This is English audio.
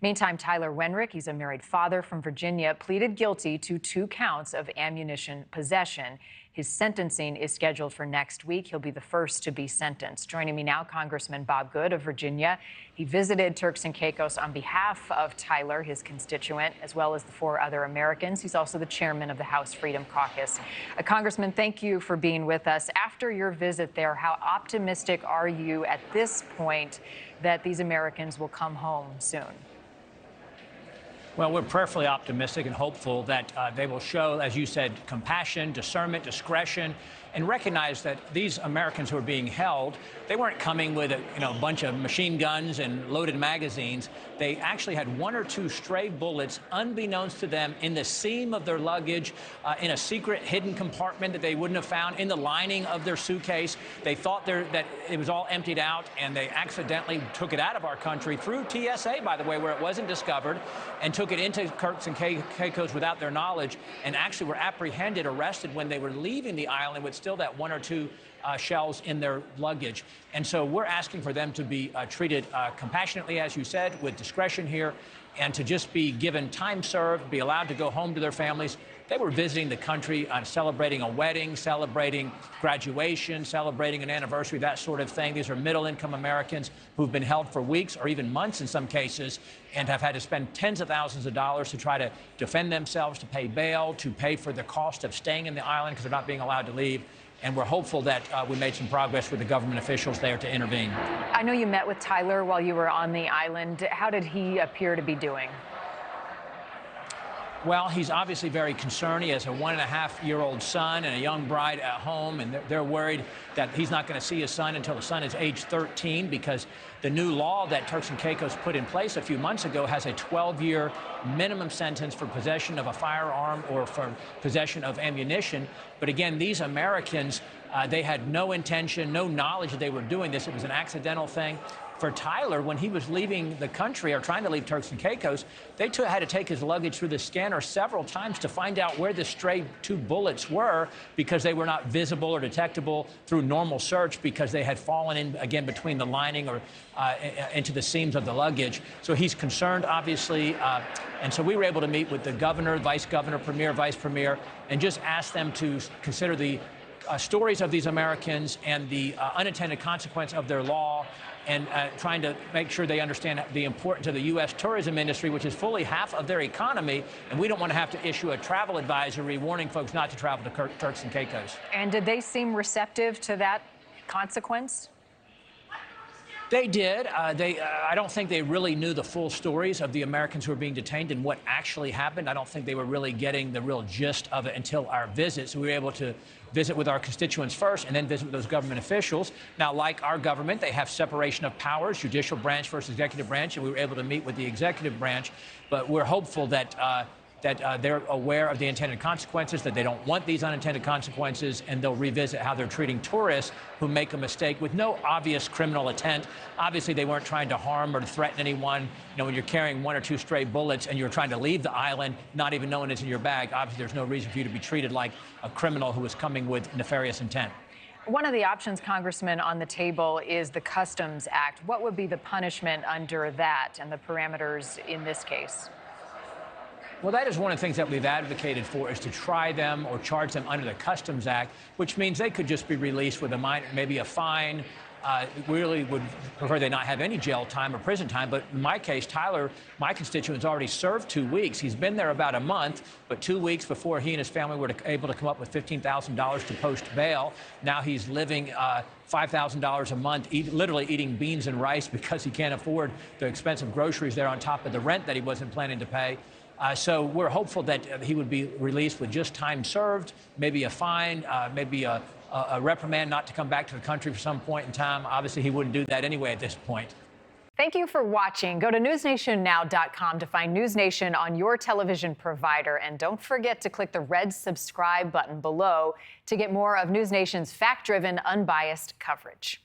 Meantime, Tyler Wenrick, he's a married father from Virginia, pleaded guilty to 2 counts of ammunition possession. His sentencing is scheduled for next week. He'll be the first to be sentenced. Joining me now, Congressman Bob Good of Virginia. He visited Turks and Caicos on behalf of Tyler, his constituent, as well as the 4 other Americans. He's also the chairman of the House Freedom Caucus. Congressman, thank you for being with us. After your visit there, how optimistic are you at this point that these Americans will come home soon? Well, we're prayerfully optimistic and hopeful that they will show, as you said, compassion, discernment, discretion, and recognize that these Americans who are being held, they weren't coming with a bunch of machine guns and loaded magazines. They actually had 1 or 2 stray bullets, unbeknownst to them, in the seam of their luggage, in a secret hidden compartment that they wouldn't have found, in the lining of their suitcase. They thought that it was all emptied out, and they accidentally took it out of our country through TSA, by the way, where it wasn't discovered, and took it into Turks and Caicos without their knowledge, and actually were apprehended, arrested when they were leaving the island with still that 1 or 2 shells in their luggage. And so we're asking for them to be treated compassionately, as you said, with discretion here, and to just be given time served, be allowed to go home to their families. They were visiting the country, celebrating a wedding, celebrating graduation, celebrating an anniversary, that sort of thing. These are middle-income Americans who've been held for weeks or even months in some cases and have had to spend tens of thousands of dollars to try to defend themselves, to pay bail, to pay for the cost of staying in the island because they're not being allowed to leave. And we're hopeful that we made some progress with the government officials there to intervene. I know you met with Tyler while you were on the island. How did he appear to be doing? Well, he's obviously very concerned. He has a 1.5-year-old son and a young bride at home, and they're worried that he's not going to see his son until the son is age 13 because the new law that Turks and Caicos put in place a few months ago has a 12-year minimum sentence for possession of a firearm or for possession of ammunition. But again, these Americans, they had no intention, no knowledge that they were doing this. It was an accidental thing. For Tyler, when he was leaving the country or trying to leave Turks and Caicos, they had to take his luggage through the scanner several times to find out where the stray 2 bullets were because they were not visible or detectable through normal search because they had fallen in, again, between the lining or into the seams of the luggage. So he's concerned, obviously. And so we were able to meet with the governor, vice governor, premier, vice premier, and just ask them to consider the stories of these Americans and the unintended consequence of their law, and trying to make sure they understand the importance of the U.S. tourism industry, which is fully half of their economy, and we don't want to have to issue a travel advisory warning folks not to travel to Turks and Caicos. And did they seem receptive to that consequence? They did. I don't think they really knew the full stories of the Americans who were being detained and what actually happened. I don't think they were really getting the real gist of it until our visit. So we were able to visit with our constituents first and then visit with those government officials. Now, like our government, they have separation of powers, judicial branch versus executive branch, and we were able to meet with the executive branch. But we're hopeful that they're aware of the intended consequences, that they don't want these unintended consequences, and they'll revisit how they're treating tourists who make a mistake with no obvious criminal intent. Obviously, they weren't trying to harm or to threaten anyone. When you're carrying 1 or 2 stray bullets and you're trying to leave the island, not even knowing it's in your bag, obviously there's no reason for you to be treated like a criminal who was coming with nefarious intent. One of the options, Congressman, on the table is the Customs Act. What would be the punishment under that and the parameters in this case? Well, that is one of the things that we've advocated for, is to try them or charge them under the Customs Act, which means they could just be released with a minor, maybe a fine. We really would prefer they not have any jail time or prison time. But in my case, Tyler, my constituent's already served 2 weeks. He's been there about a month, but 2 weeks before he and his family were able to come up with $15,000 to post bail. Now he's living $5,000 a month, literally eating beans and rice because he can't afford the expensive groceries there on top of the rent that he wasn't planning to pay. So we're hopeful that he would be released with just time served, maybe a fine, maybe a reprimand not to come back to the country for some point in time. Obviously, he wouldn't do that anyway at this point. Thank you for watching. Go to NewsNationNow.com to find NewsNation on your television provider. And don't forget to click the red subscribe button below to get more of NewsNation's fact-driven, unbiased coverage.